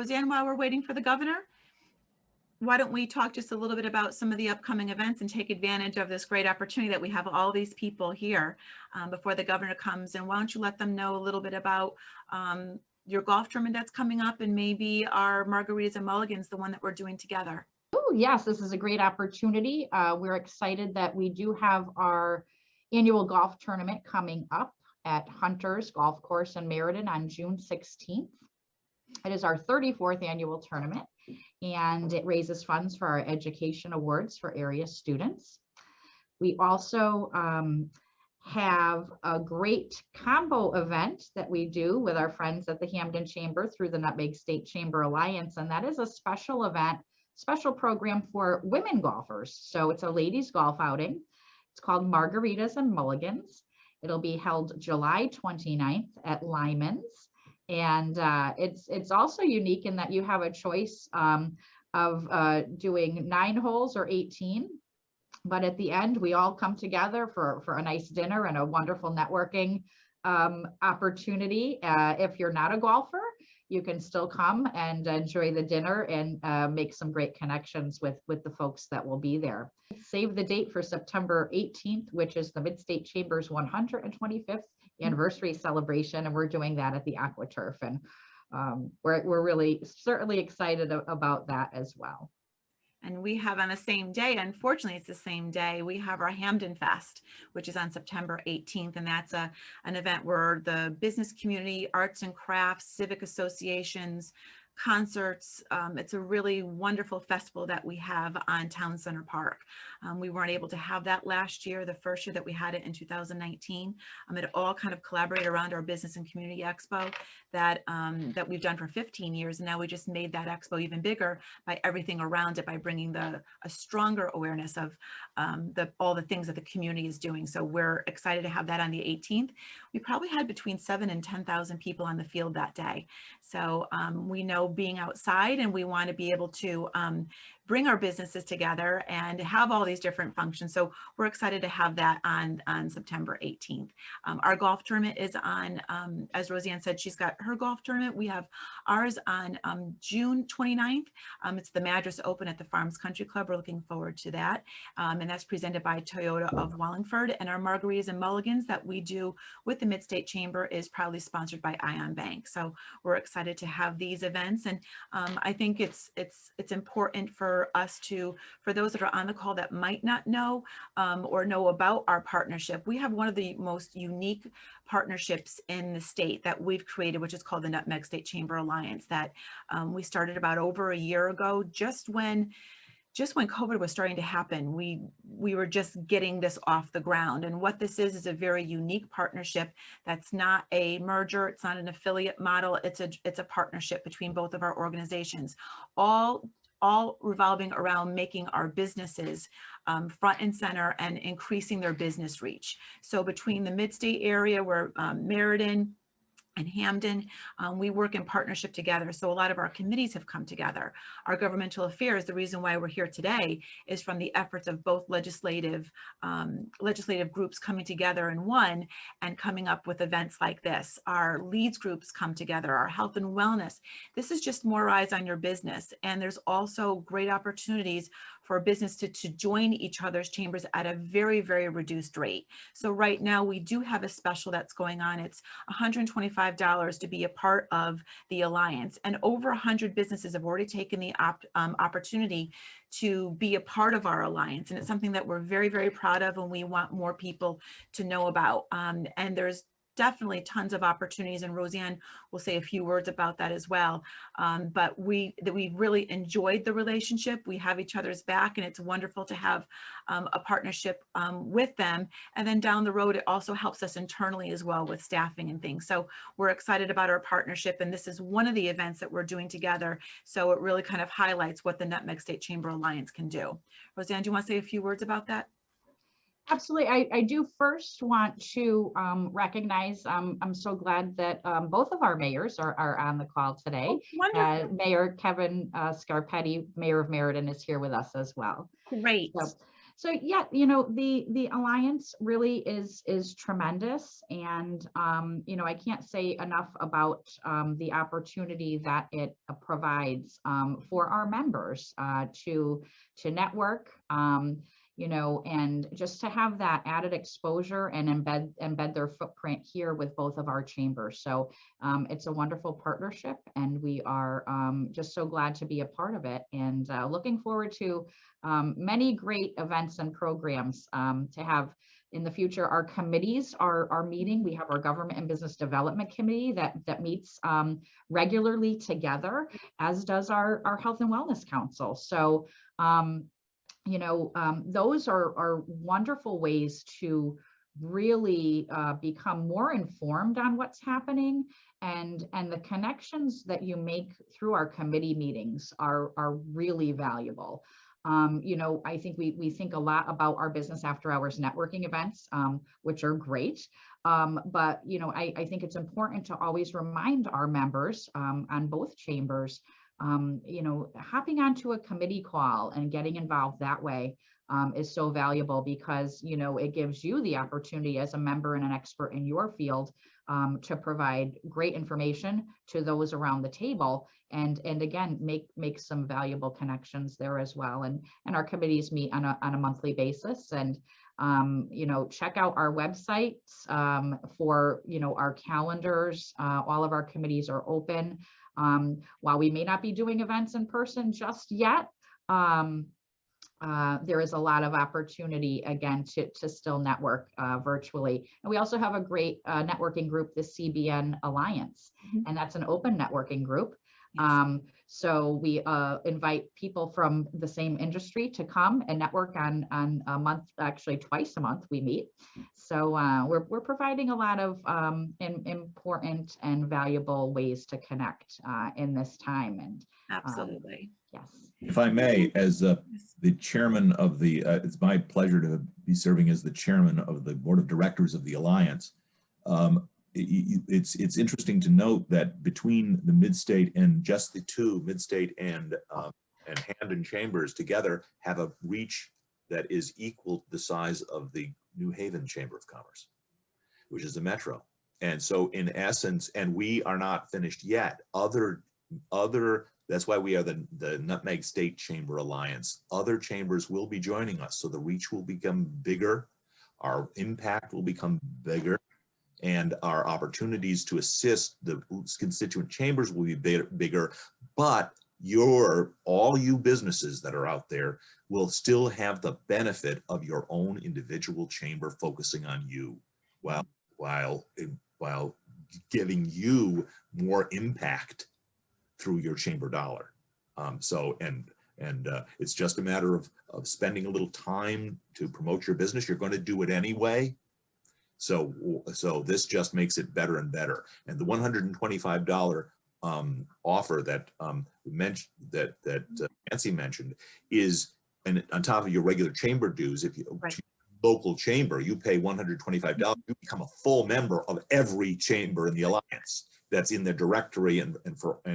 Roseanne, while we're waiting for the governor, why don't we talk just a little bit about some of the upcoming events and take advantage of this great opportunity that we have all these people here before the governor comes. And why don't you let them know a little bit about your golf tournament that's coming up and maybe our margaritas and mulligans, the one that we're doing together. Oh, yes, this is a great opportunity. We're excited that we do have our annual golf tournament coming up at Hunter's Golf Course in Meriden on June 16th. It is our 34th annual tournament, and it raises funds for our education awards for area students. We also have a great combo event that we do with our friends at the Hamden Chamber through the Nutmeg State Chamber Alliance, and that is a special event, special program for women golfers. So it's a ladies golf outing. It's called Margaritas and Mulligans. It'll be held July 29th at Lyman's. And it's also unique in that you have a choice of doing 9 holes or 18. But at the end, we all come together for a nice dinner and a wonderful networking opportunity. If you're not a golfer, you can still come and enjoy the dinner and make some great connections with the folks that will be there. Save the date for September 18th, which is the Midstate Chamber's 125th anniversary celebration, and we're doing that at the AquaTurf, and we're really certainly excited about that as well. And we have on the same day, unfortunately, it's the same day, we have our Hamden Fest, which is on September 18th. And that's an event where the business community, arts and crafts, civic associations, concerts. It's a really wonderful festival that we have on Town Center Park. We weren't able to have that last year, the first year that we had it in 2019. It all kind of collaborated around our Business and Community Expo that we've done for 15 years. And now we just made that expo even bigger by everything around it, by bringing a stronger awareness of all the things that the community is doing. So we're excited to have that on the 18th. We probably had between 7,000 and 10,000 people on the field that day. So we know being outside, and we want to be able to bring our businesses together and have all these different functions. So we're excited to have that on September 18th. Our golf tournament is on, as Roseanne said, she's got her golf tournament. We have ours on June 29th. It's the Madras Open at the Farms Country Club. We're looking forward to that. And that's presented by Toyota of Wallingford. And our Margaritas and Mulligans that we do with the Midstate Chamber is proudly sponsored by Ion Bank. So we're excited to have these events. And I think it's important for us for those that are on the call that might not know or know about our partnership. We have one of the most unique partnerships in the state that we've created, which is called the Nutmeg State Chamber Alliance, that we started about over a year ago, just when COVID was starting to happen. We were just getting this off the ground. And what this is a very unique partnership. That's not a merger. It's not an affiliate model. It's a partnership between both of our organizations, all revolving around making our businesses front and center and increasing their business reach. So between the Midstate area, where Meriden and Hamden, we work in partnership together. So a lot of our committees have come together. Our governmental affairs, the reason why we're here today is from the efforts of both legislative groups coming together in one and coming up with events like this. Our leads groups come together, our health and wellness. This is just more eyes on your business. And there's also great opportunities for a business to join each other's chambers at a very, very reduced rate. So right now we do have a special that's going on. It's $125 to be a part of the Alliance. And over 100 businesses have already taken the opportunity to be a part of our Alliance. And it's something that we're very, very proud of, and we want more people to know about. And there's definitely tons of opportunities, and Roseanne will say a few words about that as well. But we really enjoyed the relationship. We have each other's back, and it's wonderful to have a partnership with them. And then down the road, it also helps us internally as well with staffing and things. So we're excited about our partnership, and this is one of the events that we're doing together. So it really kind of highlights what the Nutmeg State Chamber Alliance can do. Roseanne, do you want to say a few words about that? Absolutely. I do first want to recognize, I'm so glad that both of our mayors are on the call today. Oh, Mayor Kevin Scarpetti, Mayor of Meriden, is here with us as well. Great. So yeah, you know, the alliance really is tremendous, and you know, I can't say enough about the opportunity that it provides for our members to network, you know, and just to have that added exposure and embed their footprint here with both of our chambers. So it's a wonderful partnership, and we are just so glad to be a part of it, and looking forward to many great events and programs to have in the future. Our committees are meeting. We have our Government and Business Development Committee that meets regularly together, as does our Health and Wellness Council. So you know, those are wonderful ways to really become more informed on what's happening, and the connections that you make through our committee meetings are really valuable. You know, I think we think a lot about our business after hours networking events, which are great. But, you know, I think it's important to always remind our members on both chambers, you know, hopping onto a committee call and getting involved that way is so valuable, because, you know, it gives you the opportunity as a member and an expert in your field to provide great information to those around the table, and again, make some valuable connections there as well. And our committees meet on a monthly basis, and you know, check out our websites for, you know, our calendars. All of our committees are open. While we may not be doing events in person just yet, there is a lot of opportunity, again, to still network virtually. And we also have a great networking group, the CBN Alliance, and that's an open networking group. Yes. So we invite people from the same industry to come and network on a month, actually twice a month we meet. So we're providing a lot of important and valuable ways to connect in this time. And absolutely. Yes. If I may, as the chairman of the, it's my pleasure to be serving as the chairman of the board of directors of the Alliance. It's interesting to note that between the Midstate and just the two Midstate and Hamden chambers together have a reach that is equal to the size of the New Haven Chamber of Commerce, which is the metro. And so in essence, and we are not finished yet, that's why we are the Nutmeg State Chamber Alliance. Other chambers will be joining us, so the reach will become bigger, our impact will become bigger, and our opportunities to assist the constituent chambers will be bigger, but all you businesses that are out there will still have the benefit of your own individual chamber focusing on you, while giving you more impact through your chamber dollar. It's just a matter of spending a little time to promote your business. You're going to do it anyway. So this just makes it better and better. And the $125 offer that Nancy mentioned is, and on top of your regular chamber dues, if you local chamber, you pay $125, you become a full member of every chamber in the Alliance that's in the directory, and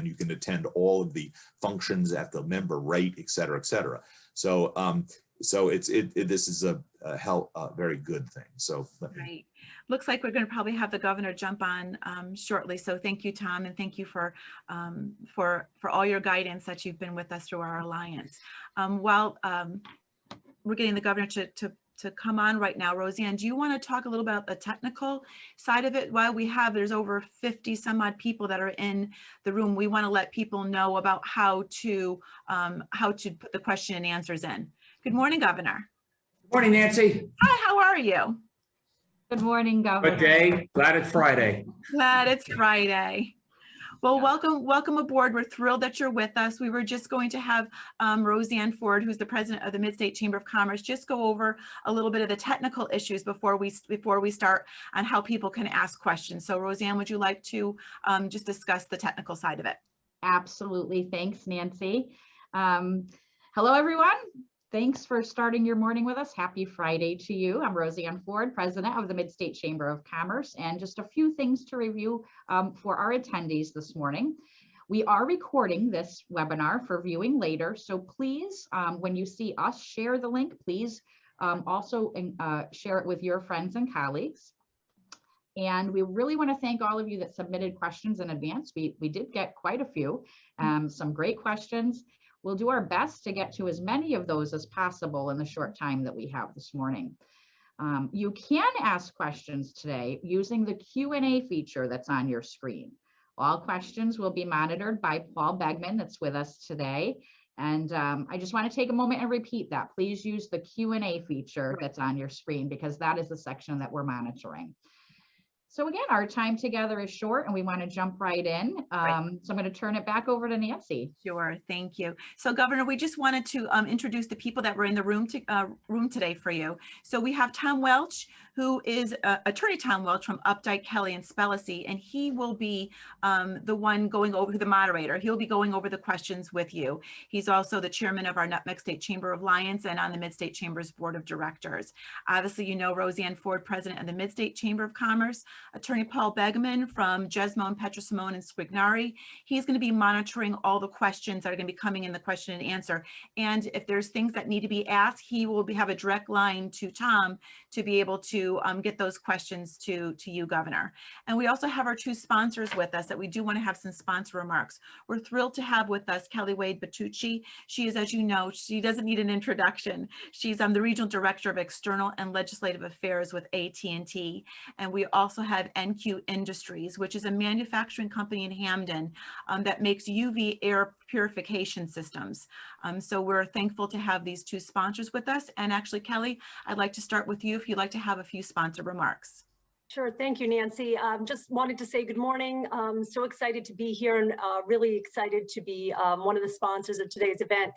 you can attend all of the functions at the member rate, et cetera, et cetera. So this is a very good thing. So right. Looks like we're going to probably have the governor jump on shortly. So thank you, Tom, and thank you for all your guidance that you've been with us through our alliance. While we're getting the governor to come on right now, Roseanne, do you want to talk a little about the technical side of it? While there's over 50 some odd people that are in the room, we want to let people know about how to put the question and answers in. Good morning, Governor. Good morning, Nancy. Hi, how are you? Good morning, Governor. Good day. Glad it's Friday. Glad it's Friday. Well, welcome aboard. We're thrilled that you're with us. We were just going to have Roseanne Ford, who's the president of the Midstate Chamber of Commerce, just go over a little bit of the technical issues before we start on how people can ask questions. So Roseanne, would you like to just discuss the technical side of it? Absolutely. Thanks, Nancy. Hello, everyone. Thanks for starting your morning with us. Happy Friday to you. I'm Roseanne Ford, president of the Midstate Chamber of Commerce, and just a few things to review for our attendees this morning. We are recording this webinar for viewing later, so please, when you see us share the link, please Also share it with your friends and colleagues. And we really want to thank all of you that submitted questions in advance. We did get quite a few, some great questions. We'll do our best to get to as many of those as possible in the short time that we have this morning. You can ask questions today using the Q&A feature that's on your screen. All questions will be monitored by Paul Begman that's with us today. And I just want to take a moment and repeat that. Please use the Q&A feature that's on your screen because that is the section that we're monitoring. So again, our time together is short and we want to jump right in. So I'm going to turn it back over to Nancy. Sure, thank you. So Governor, we just wanted to introduce the people that were in the room today for you. So we have Tom Welch, who is Attorney Tom Welch from Updike, Kelly and Spellacy, and he will be the one going over, the moderator. He'll be going over the questions with you. He's also the chairman of our Nutmeg State Chamber of Alliance and on the Midstate Chamber's Board of Directors. Obviously, you know Roseanne Ford, president of the Midstate Chamber of Commerce. Attorney Paul Begman from Jesmone, Petrosimone, and Squignari. He's going to be monitoring all the questions that are going to be coming in the question and answer. And if there's things that need to be asked, he will have a direct line to Tom to be able to get those questions to you, Governor. And we also have our two sponsors with us that we do want to have some sponsor remarks. We're thrilled to have with us Kelly Wade Batucci. She is, as you know, she doesn't need an introduction. She's the Regional Director of External and Legislative Affairs with AT&T. And we also have NQ Industries, which is a manufacturing company in Hamden that makes UV air purification systems. So we're thankful to have these two sponsors with us. And actually, Kelly, I'd like to start with you if you'd like to have a few sponsor remarks. Sure. Thank you, Nancy. Just wanted to say good morning. So excited to be here and really excited to be one of the sponsors of today's event.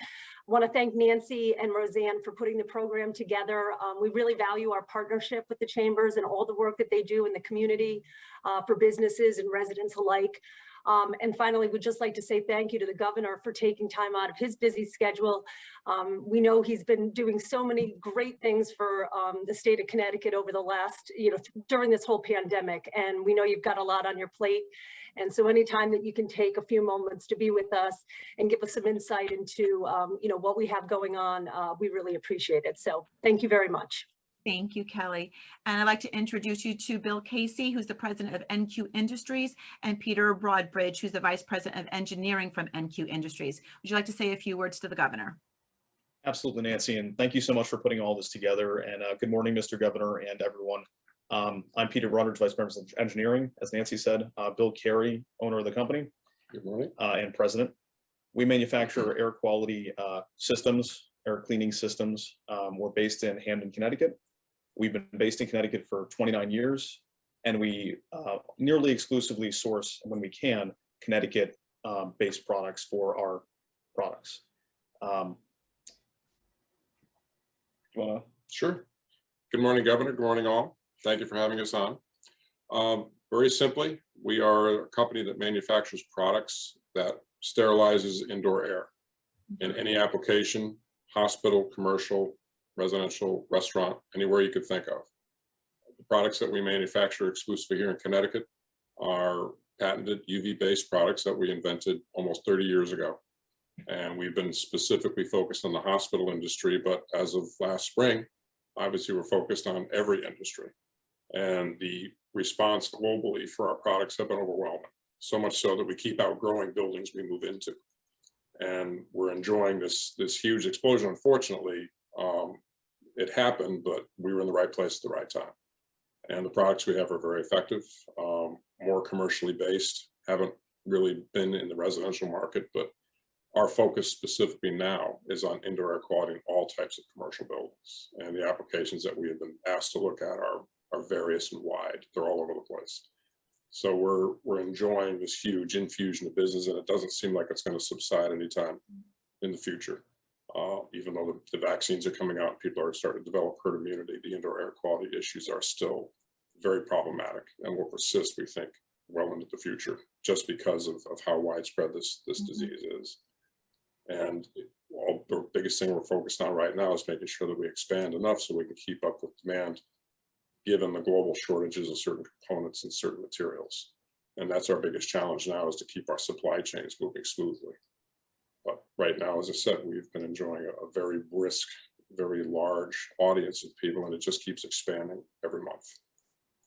Want to thank Nancy and Roseanne for putting the program together. We really value our partnership with the chambers and all the work that they do in the community for businesses and residents alike. And finally, we'd just like to say thank you to the governor for taking time out of his busy schedule. We know he's been doing so many great things for the state of Connecticut over the last, during this whole pandemic. And we know you've got a lot on your plate. And so anytime that you can take a few moments to be with us and give us some insight into, what we have going on, we really appreciate it. So thank you very much. Thank you, Kelly. And I'd like to introduce you to Bill Casey, who's the president of NQ Industries, and Peter Broadbridge, who's the vice president of engineering from NQ Industries. Would you like to say a few words to the governor? Absolutely, Nancy, and thank you so much for putting all this together. And good morning, Mr. Governor and everyone. I'm Peter Broadbridge, vice president of engineering, as Nancy said. Bill Carey, owner of the company. Good morning. And president. We manufacture air quality systems, air cleaning systems. We're based in Hamden, Connecticut. We've been based in Connecticut for 29 years, and we nearly exclusively source, when we can, Connecticut-based products for our products. Sure. Good morning, Governor. Good morning, all. Thank you for having us on. Very simply, we are a company that manufactures products that sterilizes indoor air in any application, hospital, commercial, residential, restaurant, anywhere you could think of. The products that we manufacture exclusively here in Connecticut are patented UV-based products that we invented almost 30 years ago. And we've been specifically focused on the hospital industry, but as of last spring, obviously we're focused on every industry. And the response globally for our products have been overwhelming, so much so that we keep outgrowing buildings we move into. And we're enjoying this huge explosion. Unfortunately, it happened, but we were in the right place at the right time. And the products we have are very effective, more commercially based, haven't really been in the residential market, but our focus specifically now is on indoor air quality in all types of commercial buildings. And the applications that we have been asked to look at are various and wide. They're all over the place. So we're enjoying this huge infusion of business, and it doesn't seem like it's going to subside anytime in the future. Even though the vaccines are coming out and people are starting to develop herd immunity, the indoor air quality issues are still very problematic and will persist, we think, well into the future, just because of how widespread this disease is. And the biggest thing we're focused on right now is making sure that we expand enough so we can keep up with demand, given the global shortages of certain components and certain materials. And that's our biggest challenge now, is to keep our supply chains moving smoothly. But right now, as I said, we've been enjoying a very brisk very large audience of people, and it just keeps expanding every month.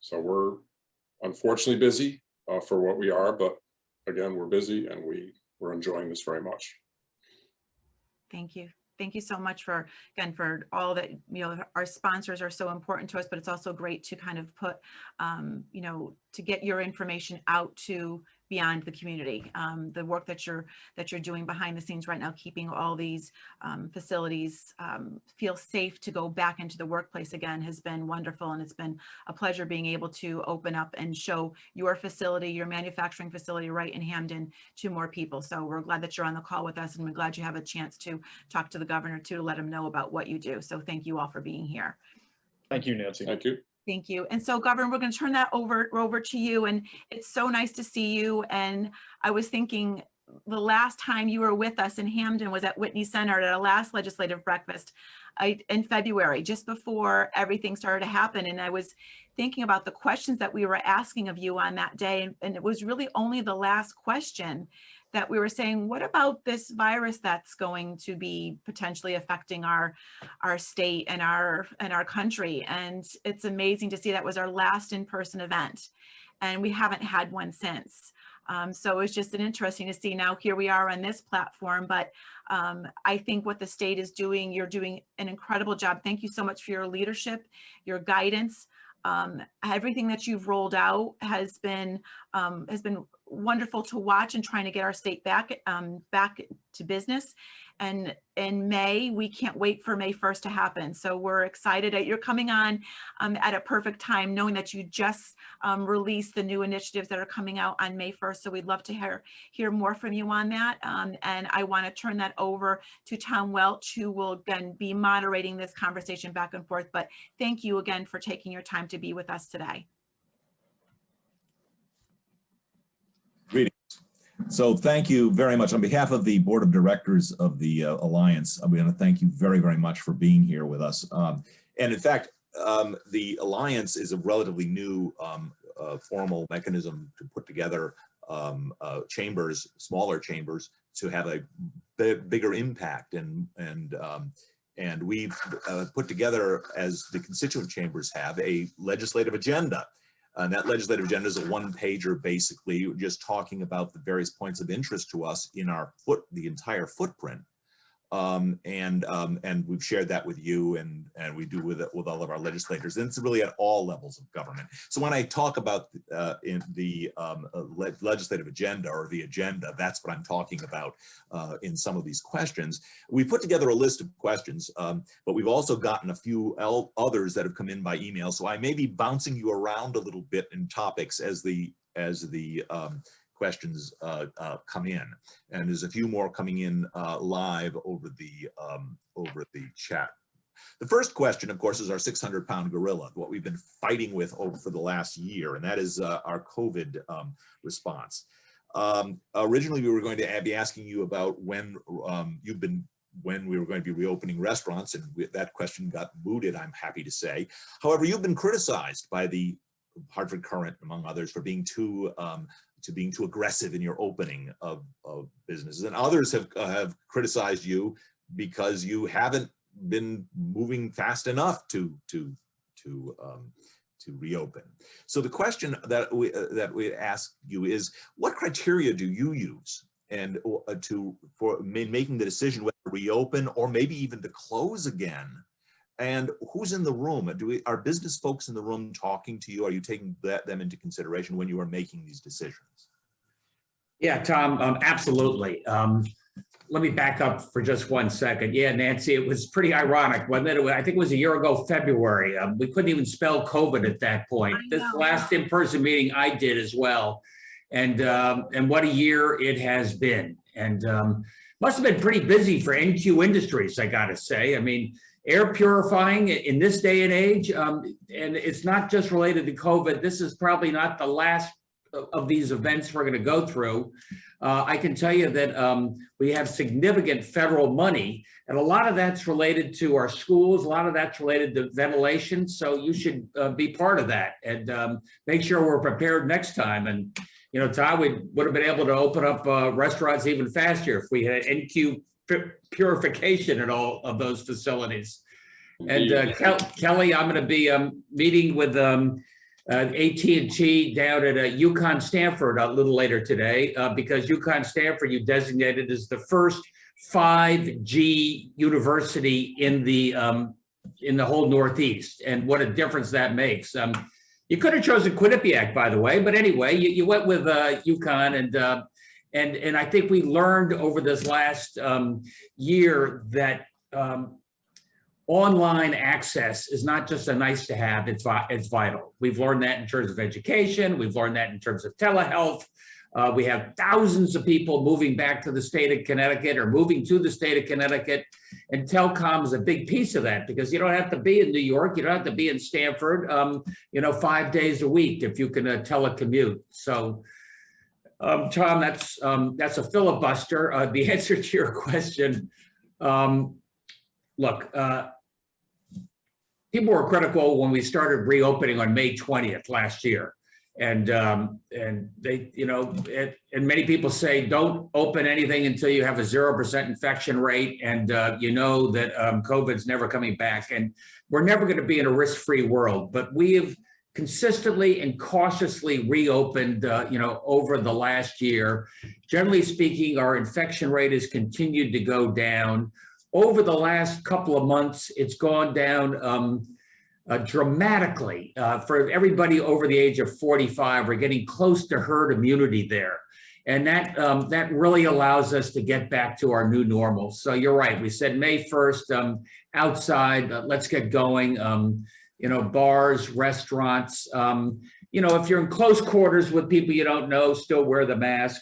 So we're unfortunately busy for what we are, but again, we're busy and we're enjoying this very much. Thank you. Thank you so much for, again, for all that, our sponsors are so important to us, but it's also great to kind of put, to get your information out to beyond the community. The work that you're doing behind the scenes right now, keeping all these facilities feel safe to go back into the workplace again, has been wonderful. And it's been a pleasure being able to open up and show your facility, your manufacturing facility right in Hamden to more people. So we're glad that you're on the call with us, and we're glad you have a chance to talk to the governor too, to let him know about what you do. So thank you all for being here. Thank you, Nancy. Thank you. Thank you. And so, Governor, we're going to turn that over to you. And it's so nice to see you. And I was thinking the last time you were with us in Hamden was at Whitney Center at our last legislative breakfast in February, just before everything started to happen. And I was thinking about the questions that we were asking of you on that day. And it was really only the last question that we were saying, what about this virus that's going to be potentially affecting our state and our country? And it's amazing to see that was our last in-person event, and we haven't had one since. So it's just interesting to see now here we are on this platform, but I think what the state is doing, you're doing an incredible job. Thank you so much for your leadership, your guidance. Everything that you've rolled out has been wonderful to watch, and trying to get our state back to business. And in May, we can't wait for May 1st to happen. So we're excited that you're coming on at a perfect time, knowing that you just released the new initiatives that are coming out on May 1st. So we'd love to hear more from you on that. And I want to turn that over to Tom Welch, who will again be moderating this conversation back and forth. But thank you again for taking your time to be with us today. Greetings. So thank you very much. On behalf of the board of directors of the Alliance, I'm going to thank you very, very much for being here with us. And in fact, the Alliance is a relatively new formal mechanism to put together chambers, smaller chambers, to have a bigger impact. And we've put together, as the constituent chambers have, a legislative agenda. And that legislative agenda is a one-pager, basically, just talking about the various points of interest to us in the entire footprint. And we've shared that with you, and we do with all of our legislators. And it's really at all levels of government. So when I talk about in the legislative agenda or the agenda, that's what I'm talking about in some of these questions. We put together a list of questions, but we've also gotten a few others that have come in by email. So I may be bouncing you around a little bit in topics as the questions come in, and there's a few more coming in live over the chat. The first question, of course, is our 600-pound gorilla, what we've been fighting with for the last year, and that is our COVID response. Originally, we were going to be asking you about when we were going to be reopening restaurants, and that question got mooted, I'm happy to say. However, you've been criticized by the Hartford Courant, among others, for being too aggressive in your opening of businesses, and others have criticized you because you haven't been moving fast enough to reopen. So the question that we ask you is, what criteria do you use and for making the decision whether to reopen or maybe even to close again? And who's in the room? Are business folks in the room talking to you? Are you taking them into consideration when you are making these decisions? Yeah, Tom, absolutely. Let me back up for just 1 second. Yeah, Nancy, it was pretty ironic, wasn't it? I think it was a year ago, February. We couldn't even spell COVID at that point. This last in-person meeting I did as well. And what a year it has been. And must have been pretty busy for NQ Industries, I gotta say. I mean, air purifying in this day and age, and it's not just related to COVID. This is probably not the last of these events we're going to go through. I can tell you that we have significant federal money, and a lot of that's related to our schools. A lot of that's related to ventilation. So you should be part of that and make sure we're prepared next time. And, you know, Todd, we would have been able to open up restaurants even faster if we had NQ purification in all of those facilities. And Kelly, I'm going to be meeting with AT&T down at UConn Stanford a little later today because UConn Stanford you designated as the first 5G university in the whole Northeast, and what a difference that makes. You could have chosen Quinnipiac, by the way, but anyway, you went with UConn, and I think we learned over this last year that online access is not just a nice to have, it's vital. We've learned that in terms of education. We've learned that in terms of telehealth. We have thousands of people moving back to the state of Connecticut or moving to the state of Connecticut. And telecom is a big piece of that because you don't have to be in New York. You don't have to be in Stanford, 5 days a week if you can telecommute. So, Tom, that's a filibuster. The answer to your question, look, people were critical when we started reopening on May 20th last year. And they, and many people say, don't open anything until you have a 0% infection rate. And that COVID's never coming back. And we're never going to be in a risk-free world, but we have consistently and cautiously reopened, over the last year. Generally speaking, our infection rate has continued to go down. Over the last couple of months, it's gone down dramatically. For everybody over the age of 45, we're getting close to herd immunity there. And that really allows us to get back to our new normal. So you're right. We said May 1st, outside, let's get going. Bars, restaurants, if you're in close quarters with people you don't know, still wear the mask.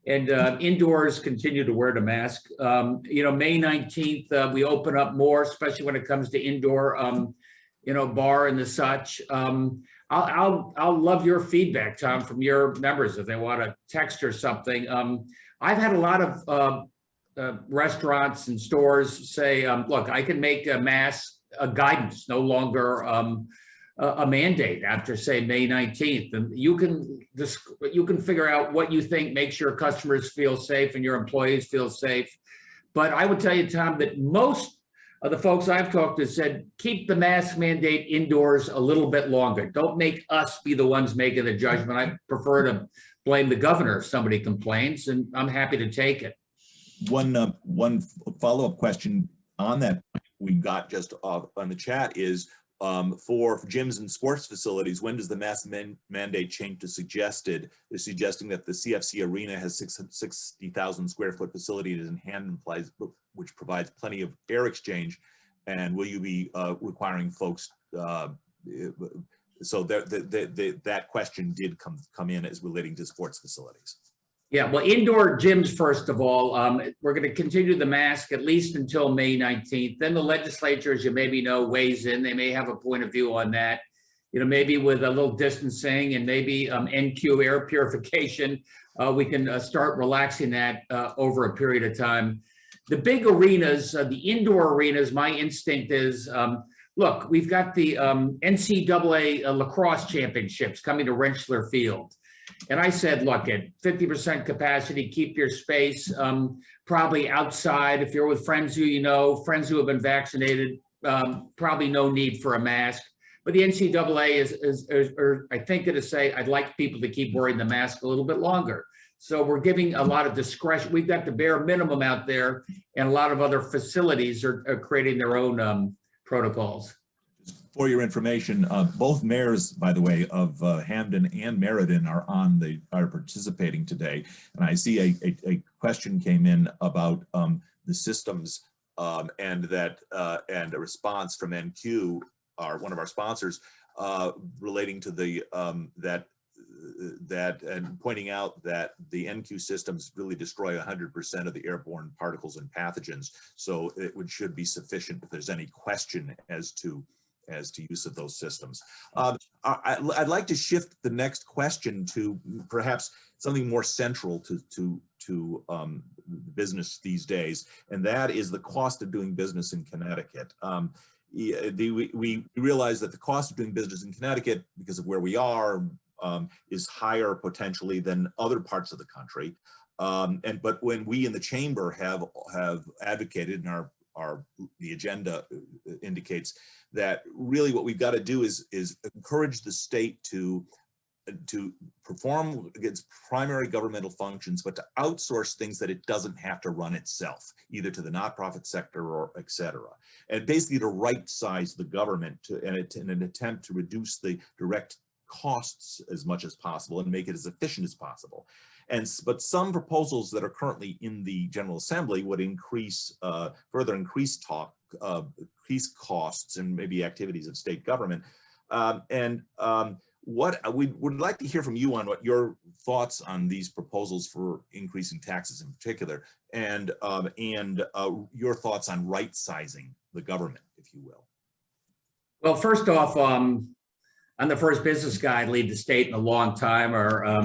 And indoors, continue to wear the mask. May 19th, we open up more, especially when it comes to indoor, bar and the such. I'll love your feedback, Tom, from your members if they want to text or something. I've had a lot of restaurants and stores say, look, I can make a mask a guidance, no longer a mandate after, say, May 19th. And you can figure out what you think makes your customers feel safe and your employees feel safe. But I would tell you, Tom, that most of the folks I've talked to said, keep the mask mandate indoors a little bit longer. Don't make us be the ones making the judgment. I prefer to blame the governor if somebody complains, and I'm happy to take it. One follow-up question on that we got just on the chat is, for gyms and sports facilities, when does the mask mandate change to suggested? They're suggesting that the CFC Arena has 60,000 square foot facility in Hamden, which provides plenty of air exchange. And will you be requiring folks? So that question did come in as relating to sports facilities. Yeah, well, indoor gyms, first of all, we're going to continue the mask at least until May 19th. Then the legislature, as you maybe know, weighs in. They may have a point of view on that, maybe with a little distancing and maybe NQ air purification. We can start relaxing that over a period of time. The big arenas, the indoor arenas, my instinct is, look, we've got the NCAA lacrosse championships coming to Rensselaer Field. And I said, look, at 50% capacity, keep your space, probably outside. If you're with friends who friends who have been vaccinated, probably no need for a mask. But the NCAA is I think going to say, I'd like people to keep wearing the mask a little bit longer. So we're giving a lot of discretion. We've got the bare minimum out there, and a lot of other facilities are creating their own protocols. For your information, both mayors, by the way, of Hamden and Meriden are participating today. And I see a question came in about the systems and a response from NQ, one of our sponsors, relating to the and pointing out that the NQ systems really destroy 100% of the airborne particles and pathogens. So it should be sufficient if there's any question as to use of those systems. I'd like to shift the next question to perhaps something more central to business these days, and that is the cost of doing business in Connecticut. We realize that the cost of doing business in Connecticut, because of where we are, is higher potentially than other parts of the country. But when we in the chamber have advocated and are the agenda indicates, that really what we've got to do is encourage the state to perform its primary governmental functions, but to outsource things that it doesn't have to run itself, either to the nonprofit sector or et cetera. And basically to right size the government in an attempt to reduce the direct costs as much as possible and make it as efficient as possible. But some proposals that are currently in the General Assembly would further increase costs and maybe activities of state government. What we would like to hear from you on what your thoughts on these proposals for increasing taxes in particular, and your thoughts on right sizing the government, if you will. Well, first off, I'm the first business guy to lead the state in a long time. Our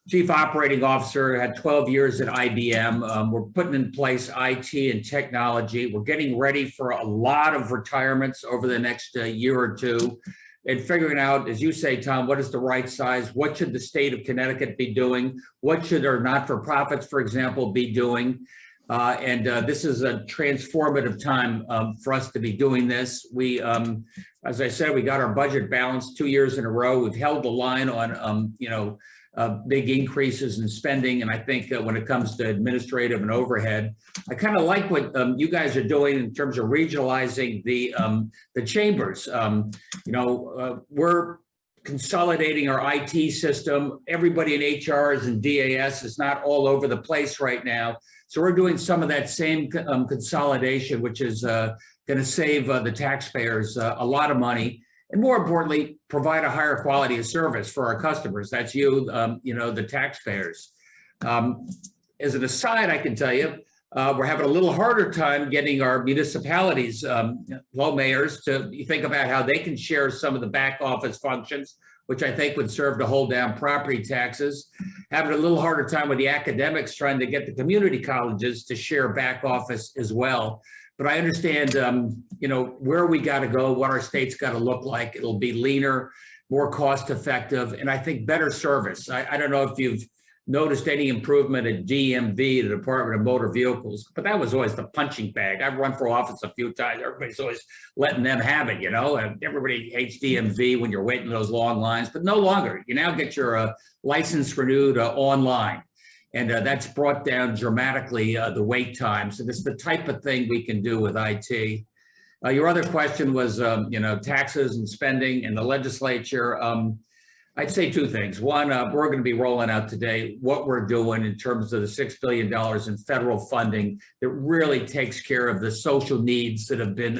chief operating officer had 12 years at IBM. We're putting in place IT and technology. We're getting ready for a lot of retirements over the next year or two, and figuring out, as you say, Tom, what is the right size? What should the state of Connecticut be doing? What should our not-for-profits, for example, be doing? This is a transformative time for us to be doing this. We, as I said, we got our budget balanced 2 years in a row. We've held the line on, big increases in spending. And I think when it comes to administrative and overhead, I kind of like what you guys are doing in terms of regionalizing the chambers. We're consolidating our IT system. Everybody in HRs and DAS is not all over the place right now. So we're doing some of that same consolidation, which is going to save the taxpayers a lot of money, and more importantly, provide a higher quality of service for our customers. That's you, the taxpayers. As an aside, I can tell you, we're having a little harder time getting our municipalities, low mayors, to think about how they can share some of the back office functions, which I think would serve to hold down property taxes. Having a little harder time with the academics trying to get the community colleges to share back office as well. But I understand, where we got to go, what our state's got to look like. It'll be leaner, more cost effective, and I think better service. I don't know if you've noticed any improvement at DMV, the Department of Motor Vehicles, but that was always the punching bag. I've run for office a few times. Everybody's always letting them have it, and everybody hates DMV when you're waiting in those long lines, but no longer. You now get your license renewed online. And that's brought down dramatically the wait time. So this is the type of thing we can do with IT. Your other question was, taxes and spending in the legislature. I'd say two things. One, we're going to be rolling out today what we're doing in terms of the $6 billion in federal funding that really takes care of the social needs that have been,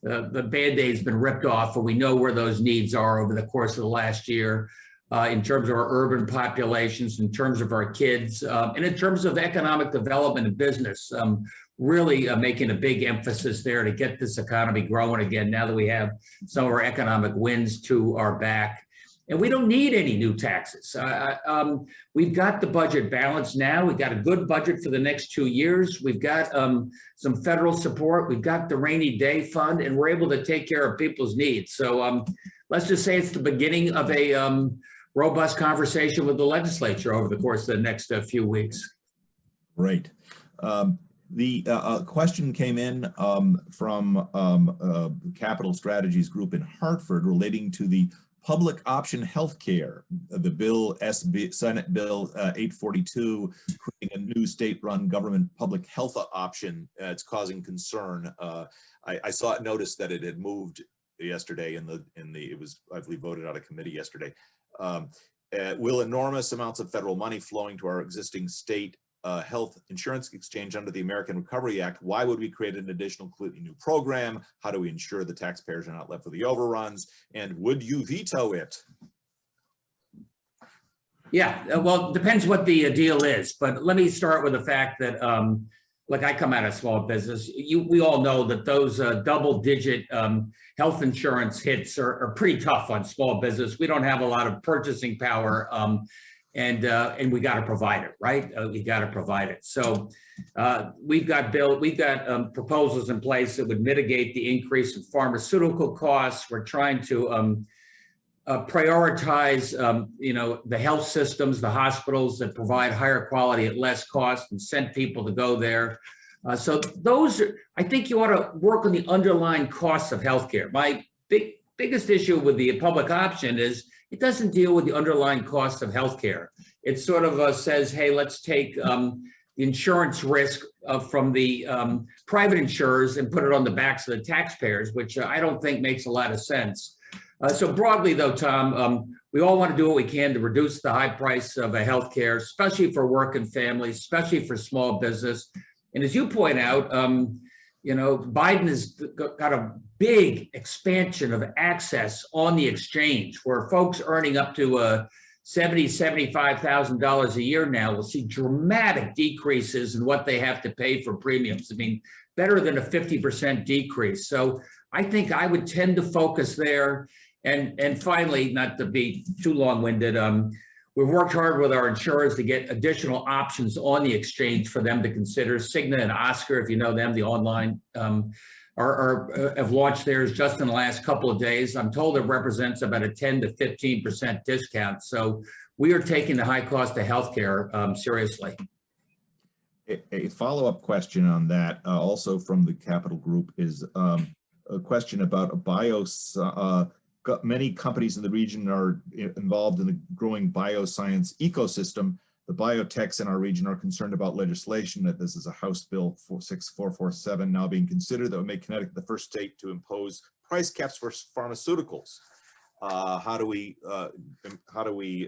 the Band-Aid's been ripped off, and we know where those needs are over the course of the last year. In terms of our urban populations, in terms of our kids, and in terms of economic development and business, really making a big emphasis there to get this economy growing again now that we have some of our economic winds to our back. And we don't need any new taxes. We've got the budget balanced now. We've got a good budget for the next 2 years. We've got some federal support. We've got the rainy day fund, and we're able to take care of people's needs. So let's just say it's the beginning of a robust conversation with the legislature over the course of the next few weeks. Right. The question came in from Capital Strategies Group in Hartford relating to the public option healthcare, the Senate Bill 842, creating a new state-run government public health option. It's causing concern. I saw it, noticed that it had moved yesterday it was, I believe, voted out of committee yesterday. Will enormous amounts of federal money flowing to our existing state health insurance exchange under the American Recovery Act? Why would we create an additional completely new program? How do we ensure the taxpayers are not left with the overruns? And would you veto it? Yeah, well, it depends what the deal is, but let me start with the fact that, like, I come out of small business. We all know that those double-digit health insurance hits are pretty tough on small business. We don't have a lot of purchasing power, and we got to provide it, right? We got to provide it. So we've got proposals in place that would mitigate the increase in pharmaceutical costs. We're trying to prioritize, the health systems, the hospitals that provide higher quality at less cost, and send people to go there. So those are, I think you ought to work on the underlying costs of healthcare. My biggest issue with the public option is it doesn't deal with the underlying costs of healthcare. It sort of says, hey, let's take the insurance risk from the private insurers and put it on the backs of the taxpayers, which I don't think makes a lot of sense. So broadly though, Tom, we all want to do what we can to reduce the high price of healthcare, especially for working families, especially for small business. And as you point out, you know, Biden has got a big expansion of access on the exchange where folks earning up to $70,000, $75,000 a year now will see dramatic decreases in what they have to pay for premiums. I mean, better than a 50% decrease. So I think I would tend to focus there. And finally, not to be too long-winded, we've worked hard with our insurers to get additional options on the exchange for them to consider. Cigna and Oscar, if you know them, the online, have launched theirs just in the last couple of days. I'm told it represents about a 10 to 15% discount. So we are taking the high cost of healthcare seriously. A follow-up question on that, also from the Capital Group, is a question about many companies in the region are involved in the growing bioscience ecosystem. The biotechs in our region are concerned about legislation that this is a House Bill 6447 now being considered that would make Connecticut the first state to impose price caps for pharmaceuticals. How do we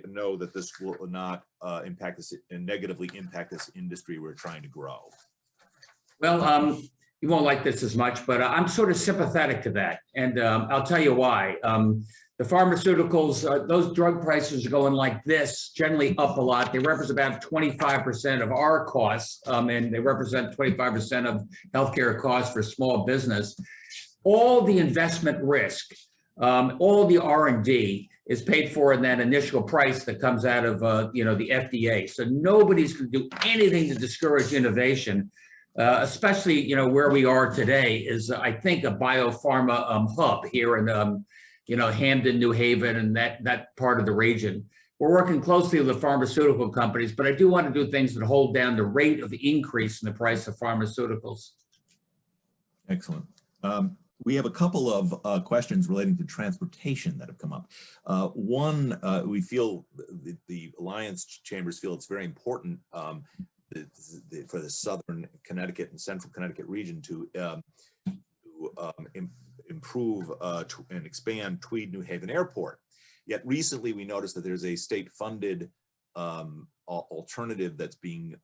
know that this will not impact this and negatively impact this industry we're trying to grow? Well, you won't like this as much, but I'm sort of sympathetic to that. And I'll tell you why. The pharmaceuticals, those drug prices are going like this, generally up a lot. They represent about 25% of our costs, and they represent 25% of healthcare costs for small business. All the investment risk, all the R&D is paid for in that initial price that comes out of you know, the FDA. So nobody's going to do anything to discourage innovation. Especially, you know, where we are today is, I think, a biopharma hub here in, you know, Hamden, New Haven, and that part of the region. We're working closely with the pharmaceutical companies, but I do want to do things that hold down the rate of increase in the price of pharmaceuticals. Excellent. We have a couple of questions relating to transportation that have come up. One, we feel the Alliance Chambers feel it's very important for the southern Connecticut and central Connecticut region to improve and expand Tweed New Haven Airport. Yet recently we noticed that there's a state-funded alternative that's being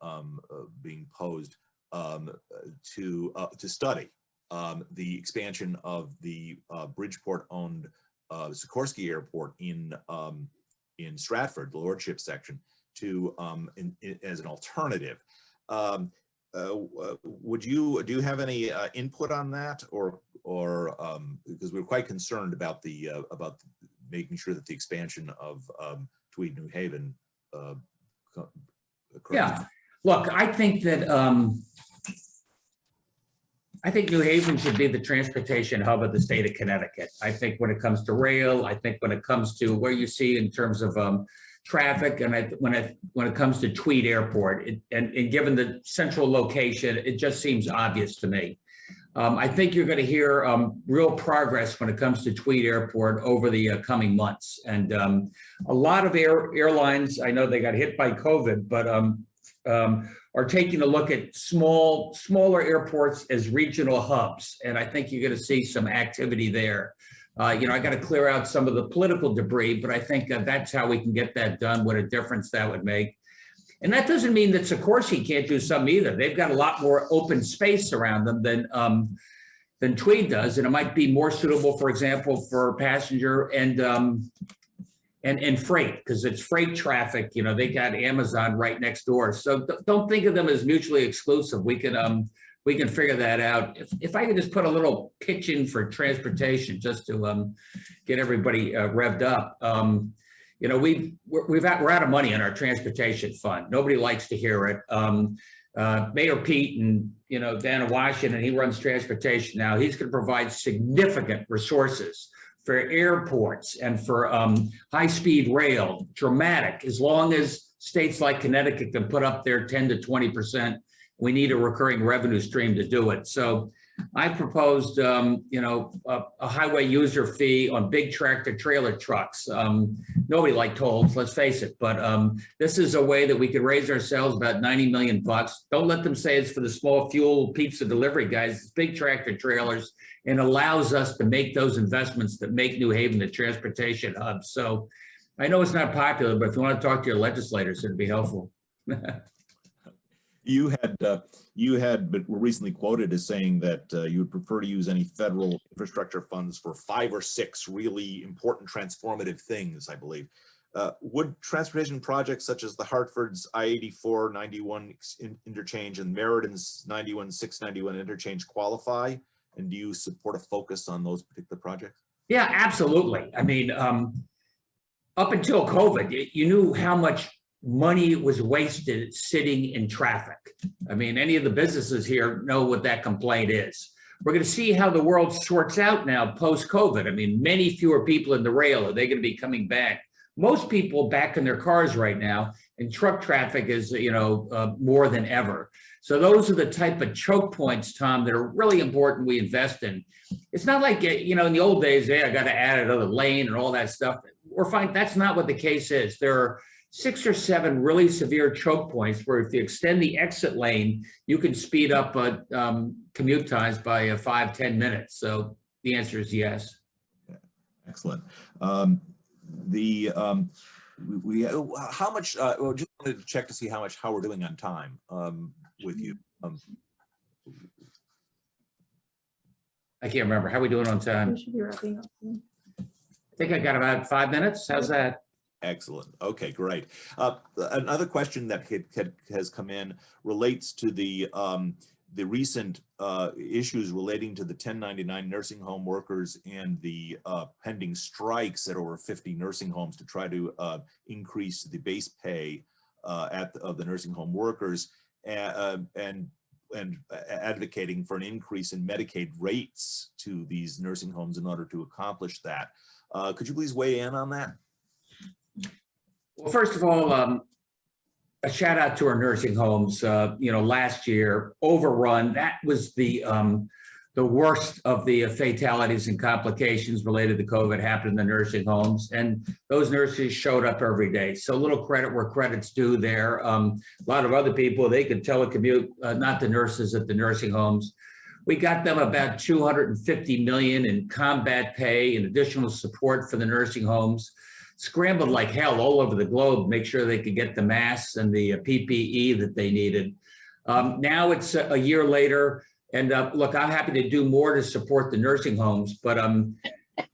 posed to study the expansion of the Bridgeport-owned Sikorsky Airport in Stratford, the Lordship section, to as an alternative. Do you have any input on that, or because we're quite concerned about making sure that the expansion of Tweed New Haven occurs? Yeah, look, I think that I think New Haven should be the transportation hub of the state of Connecticut. I think when it comes to rail, I think when it comes to where you see in terms of traffic, and when it comes to Tweed Airport, and given the central location, it just seems obvious to me. I think you're going to hear real progress when it comes to Tweed Airport over the coming months. And a lot of airlines, I know they got hit by COVID, but are taking a look at smaller airports as regional hubs. And I think you're going to see some activity there. You know, I got to clear out some of the political debris, but I think that's how we can get that done, what a difference that would make. And that doesn't mean that Sikorsky can't do something either. They've got a lot more open space around them than Tweed does. And it might be more suitable, for example, for passenger and freight, because it's freight traffic. You know, they got Amazon right next door. So don't think of them as mutually exclusive. We can figure that out. If I could just put a little pitch in for transportation, just to get everybody revved up. You know, we're out of money in our transportation fund. Nobody likes to hear it. Mayor Pete and, you know, down in Washington, he runs transportation now. He's going to provide significant resources for airports and for high-speed rail, dramatic, as long as states like Connecticut can put up their 10 to 20% We need a recurring revenue stream to do it. So I proposed, a highway user fee on big tractor trailer trucks. Nobody liked tolls, let's face it, but this is a way that we could raise ourselves about 90 million bucks. Don't let them say it's for the small fuel pizza delivery guys. It's big tractor trailers and allows us to make those investments that make New Haven the transportation hub. So I know it's not popular, but if you want to talk to your legislators, it'd be helpful. You had, but were recently quoted as saying that you would prefer to use any federal infrastructure funds for 5 or 6 really important transformative things, I believe. Would transportation projects such as the Hartford's I-84 91 interchange and Meriden 91 691 interchange qualify? And do you support a focus on those particular projects? Yeah, absolutely. I mean, up until COVID, you knew how much money was wasted sitting in traffic. I mean, any of the businesses here know what that complaint is. We're going to see how the world sorts out now post-COVID. I mean, many fewer people in the rail. Are they going to be coming back? Most people back in their cars right now, and truck traffic is, more than ever. So those are the type of choke points, Tom, that are really important we invest in. It's not like, in the old days, hey, I got to add another lane and all that stuff. We're fine. That's not what the case is. There are 6 or 7 really severe choke points where if you extend the exit lane, you can speed up commute times by 5-10 minutes. So the answer is yes. Excellent. How much? Well, just wanted to check to see how we're doing on time with you. I can't remember. How are we doing on time? We should be wrapping up soon. I think I got about 5 minutes. How's that? Excellent. Okay, great. Another question that has come in relates to the recent issues relating to the 1099 nursing home workers and the pending strikes at over 50 nursing homes to try to increase the base pay of the nursing home workers, and advocating for an increase in Medicaid rates to these nursing homes in order to accomplish that. Could you please weigh in on that? Well, first of all, a shout out to our nursing homes. Last year, overrun. That was the worst of the fatalities and complications related to COVID happened in the nursing homes, and those nurses showed up every day. So a little credit where credit's due there. A lot of other people, they could telecommute, not the nurses at the nursing homes. We got them about $250 million in combat pay and additional support for the nursing homes. Scrambled like hell all over the globe, make sure they could get the masks and the PPE that they needed. Now it's a year later, and look, I'm happy to do more to support the nursing homes, but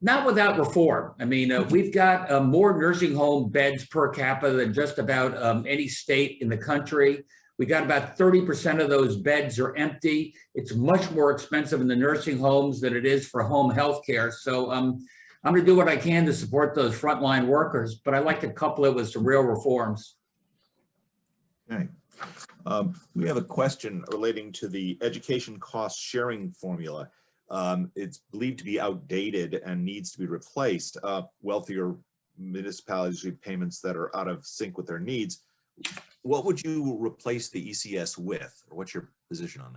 not without reform. I mean, we've got more nursing home beds per capita than just about any state in the country. We got about 30% of those beds are empty. It's much more expensive in the nursing homes than it is for home health care. So I'm going to do what I can to support those frontline workers, but I like to couple it with some real reforms. Okay. We have a question relating to the education cost sharing formula. It's believed to be outdated and needs to be replaced. Wealthier municipalities receive payments that are out of sync with their needs. What would you replace the ECS with, or what's your position on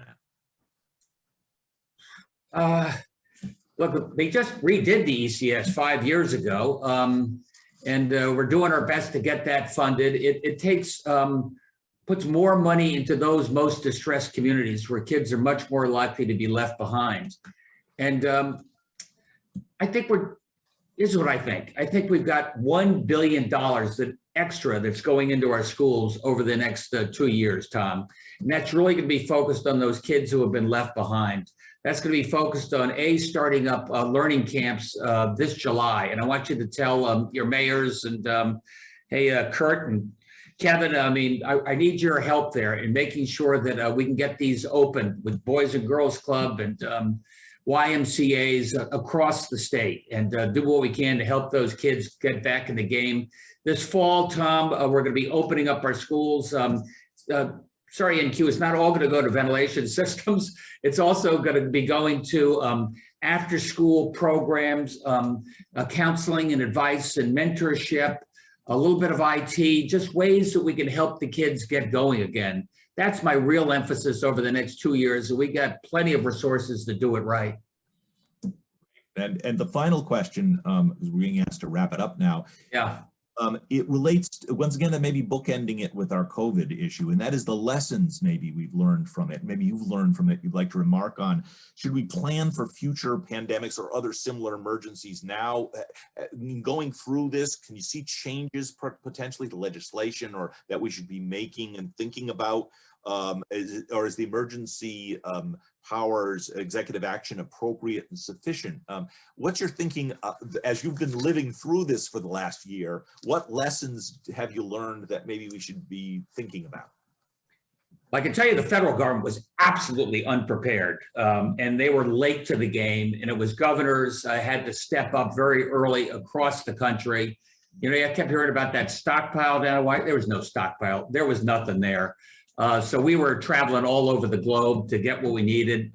that? Look, they just redid the ECS 5 years ago, and we're doing our best to get that funded. It takes, puts more money into those most distressed communities where kids are much more likely to be left behind. And I think this is what I think. I think we've got $1 billion extra that's going into our schools over the next 2 years, Tom. And that's really going to be focused on those kids who have been left behind. That's going to be focused on starting up learning camps this July. And I want you to tell your mayors and, hey, Kurt and Kevin, I mean, I need your help there in making sure that we can get these open with Boys and Girls Club and YMCAs across the state, and do what we can to help those kids get back in the game. This fall, Tom, we're going to be opening up our schools. Sorry, NQ, it's not all going to go to ventilation systems. It's also going to be going to after-school programs, counseling and advice and mentorship, a little bit of IT, just ways that we can help the kids get going again. That's my real emphasis over the next 2 years. We got plenty of resources to do it right. And the final question, is we're being asked to wrap it up now. Yeah. It relates to, once again, to maybe bookending it with our COVID issue, and that is the lessons maybe we've learned from it. Maybe you've learned from it, you'd like to remark on. Should we plan for future pandemics or other similar emergencies now? Going through this, can you see changes potentially to legislation or that we should be making and thinking about? Or is the emergency powers, executive action appropriate and sufficient? What's your thinking as you've been living through this for the last year? What lessons have you learned that maybe we should be thinking about? I can tell you the federal government was absolutely unprepared, and they were late to the game, and it was governors had to step up very early across the country. You know, I kept hearing about that stockpile down in White. There was no stockpile. There was nothing there. So we were traveling all over the globe to get what we needed.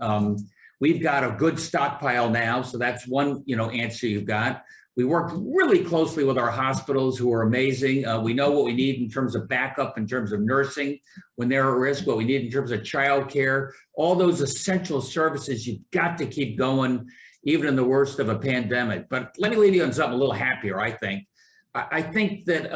We've got a good stockpile now, so that's one, answer you've got. We worked really closely with our hospitals, who are amazing. We know what we need in terms of backup, in terms of nursing when they're at risk, what we need in terms of childcare, all those essential services. You've got to keep going, even in the worst of a pandemic. But let me leave you on something a little happier, I think. I think that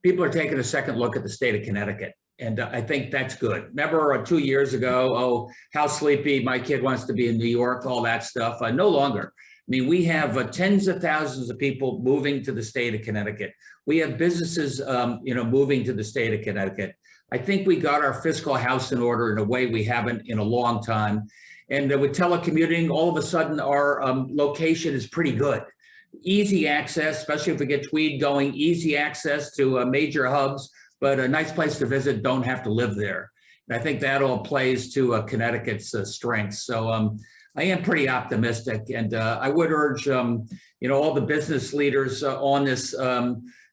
people are taking a second look at the state of Connecticut. And I think that's good. Remember 2 years ago, oh, how sleepy, my kid wants to be in New York, all that stuff. No longer. I mean, we have tens of thousands of people moving to the state of Connecticut. We have businesses, moving to the state of Connecticut. I think we got our fiscal house in order in a way we haven't in a long time. And with telecommuting, all of a sudden, our location is pretty good. Easy access, especially if we get Tweed going, easy access to major hubs. But a nice place to visit, don't have to live there. And I think that all plays to Connecticut's strengths. So I am pretty optimistic, and I would urge, all the business leaders on this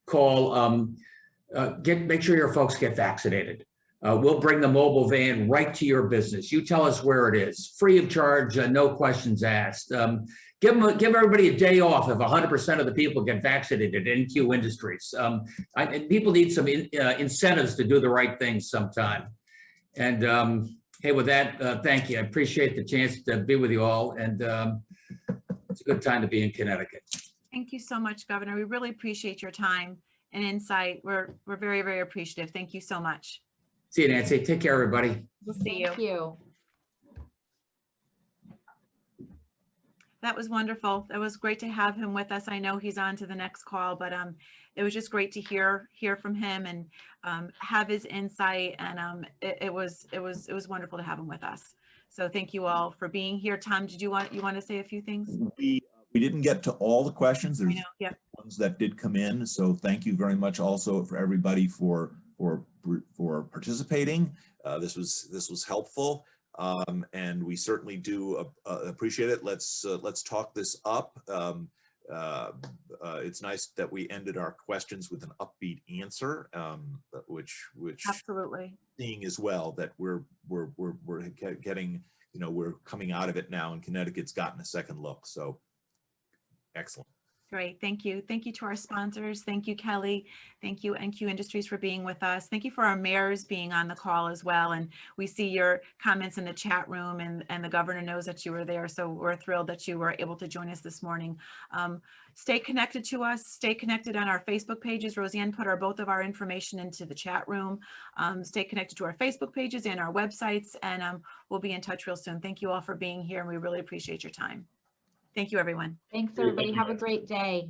call, make sure your folks get vaccinated. We'll bring the mobile van right to your business. You tell us where it is, free of charge, no questions asked. Give everybody a day off if 100% of the people get vaccinated at NQ Industries. And people need some incentives to do the right thing sometime. And hey, with that, thank you. I appreciate the chance to be with you all. And it's a good time to be in Connecticut. Thank you so much, Governor. We really appreciate your time and insight. We're very, very appreciative. Thank you so much. See you, Nancy. Take care, everybody. We'll see you. Thank you. That was wonderful. It was great to have him with us. I know he's on to the next call, but it was just great to hear from him and have his insight. And it was wonderful to have him with us. So thank you all for being here. Tom, did you want to say a few things? We didn't get to all the questions. There's yep. ones that did come in. So thank you very much also for everybody for participating. This was helpful. And we certainly do appreciate it. Let's talk this up. It's nice that we ended our questions with an upbeat answer, which Absolutely. Seeing as well that we're getting, we're coming out of it now, and Connecticut's gotten a second look. So excellent. Great. Thank you. Thank you to our sponsors. Thank you, Kelly. Thank you, NQ Industries, for being with us. Thank you for our mayors being on the call as well. And we see your comments in the chat room, and the governor knows that you were there. So we're thrilled that you were able to join us this morning. Stay connected to us. Stay connected on our Facebook pages. Roseanne put both of our information into the chat room. Stay connected to our Facebook pages and our websites, and we'll be in touch real soon. Thank you all for being here, and we really appreciate your time. Thank you, everyone. Thanks, everybody. Have a great day.